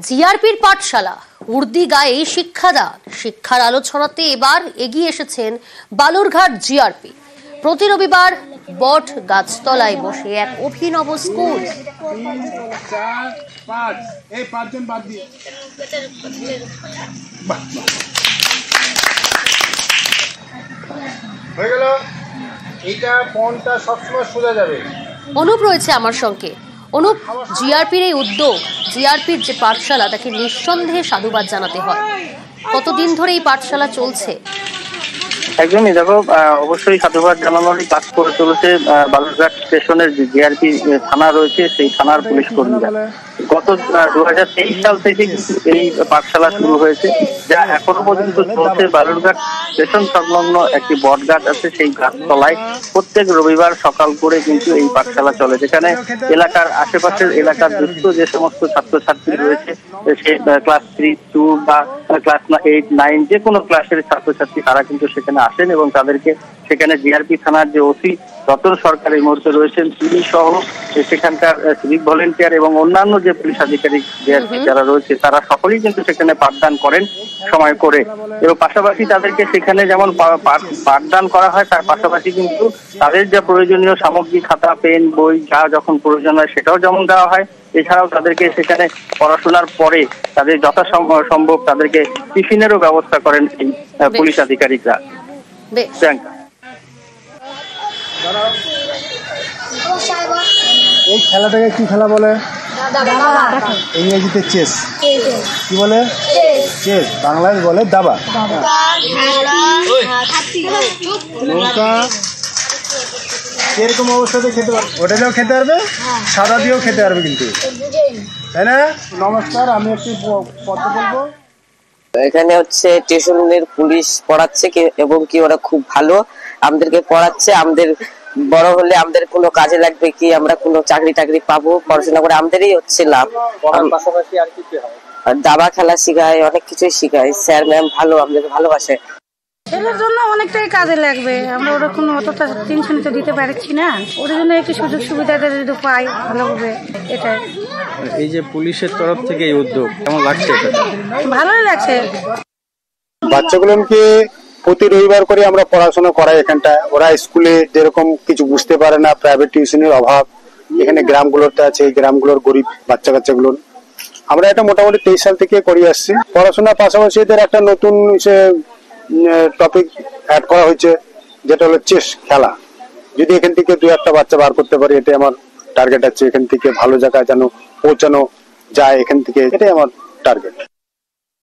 জিআরপির পাঠশালা উর্দি গায়ে শিক্ষাদান, শিক্ষার আলো ছড়াতে এবার এগিয়ে এসেছেন বালুরঘাট জিআরপি। প্রতি রবিবার বট গাছতলায় বসে এক অভিনব স্কুল। অনুপ রয়েছে আমার সঙ্গে। অনুপ, জিআরপির এই উদ্যোগ, জিআরপির যে পাঠশালা, তাকে নিঃসন্দেহে সাধুবাদ জানাতে হয়। কতদিন ধরে এই পাঠশালা চলছে? একদমই, দেখো, অবশ্যই সাধুবাদ জানানোরই কাজ করে চলেছে বালুরঘাট স্টেশনের যে জিআরপি থানা রয়েছে, সেই থানার পুলিশ কর্মীরা। গত 2023 সাল থেকে এই পাঠশালা শুরু হয়েছে, যা এখনো পর্যন্ত চলছে। বালুরঘাট স্টেশন সংলগ্ন একটি বট গাছ আছে, সেই গাছতলায় প্রত্যেক রবিবার সকাল করে কিন্তু এই পাঠশালা চলে, যেখানে এলাকার আশেপাশের এলাকার দুস্থ যে সমস্ত ছাত্রছাত্রী রয়েছে, সে ক্লাস 3, 2 বা ক্লাস 8, 9 যে কোনো ক্লাসের ছাত্রছাত্রী, তারা কিন্তু সেখানে আসেন এবং তাদেরকে সেখানে জিআরপি থানার যে ওসি রতন সরকার এই মুহূর্তে রয়েছেন, তিনি সহ সেখানকার সিভিক ভলেন্টিয়ার এবং অন্যান্য যে পুলিশ আধিকারিক জিআরপি যারা রয়েছে, তারা সকলেই কিন্তু সেখানে পাঠদান করেন সময় করে। এবং পাশাপাশি তাদেরকে সেখানে যেমন পাঠদান করা হয়, তার পাশাপাশি কিন্তু তাদের যা প্রয়োজনীয় সামগ্রী, খাতা, পেন, বই যা যখন প্রয়োজন হয় সেটাও যেমন দেওয়া হয়। এছাড়াও তাদেরকে সেখানে পড়াশোনার পরে তাদের যথাসম্ভব তাদেরকে টিফিনেরও ব্যবস্থা করেন এই পুলিশ আধিকারিকরা। এই খেলাটাকে কি খেলা বলে? ইংরেজিতে চেস। কি বলে? চেস। বাংলায় বলে দাবা। নৌকা এরকম অবস্থাতে খেতে পারবে, ওটা দিয়েও খেতে পারবে, সাদা দিয়েও খেতে পারবে কিন্তু, তাই না? নমস্কার, আমি একটু পদ্ম বলবো। এখানে হচ্ছে স্টেশনের পুলিশ পড়াচ্ছে এবং কি ওরা খুব ভালো আমাদেরকে পড়াচ্ছে। আমাদের বড় হলে আমাদের কোনো কাজে লাগবে, কি আমরা কোনো চাকরি টাকরি পাবো, পড়াশোনা করে আমাদেরই হচ্ছে লাভ। পাশাপাশি আর কি হয়? দাবা খেলা শিখায়, অনেক কিছুই শিখায়। স্যার ম্যাম ভালো, আমাদেরকে ভালোবাসে। ছেলের জন্য অনেকটাই কাজে লাগবে। আমরা ওরকম অতটা টেনশন তো দিতে পারছি না, ওর জন্য একটু সুযোগ সুবিধা যদি পাই ভালো হবে। এটাই। এই যে পুলিশের তরফ থেকে এই উদ্যোগ কেমন লাগছে? ভালোই লাগছে। বাচ্চাগুলোকে প্রতি রবিবার করে আমরা পড়াশোনা করাই এখানটায়। ওরা স্কুলে যেরকম কিছু বুঝতে পারে না, প্রাইভেট টিউশনের অভাব এখানে গ্রামগুলোতে আছে, এই গ্রামগুলোর গরিব বাচ্চা কাচ্চাগুলো আমরা এটা মোটামুটি 23 সাল থেকে করে আসছি। পড়াশোনার পাশাপাশি এদের একটা নতুন টপিক অ্যাড করা হয়েছে, যেটা হলো চেস খেলা। যদি এখান থেকে 2-1টা বাচ্চা বার করতে পারি, এটাই আমার টার্গেট আছে। এখান থেকে ভালো জায়গায় যেন পৌঁছানো যায়, এখান থেকে এটাই আমার টার্গেট।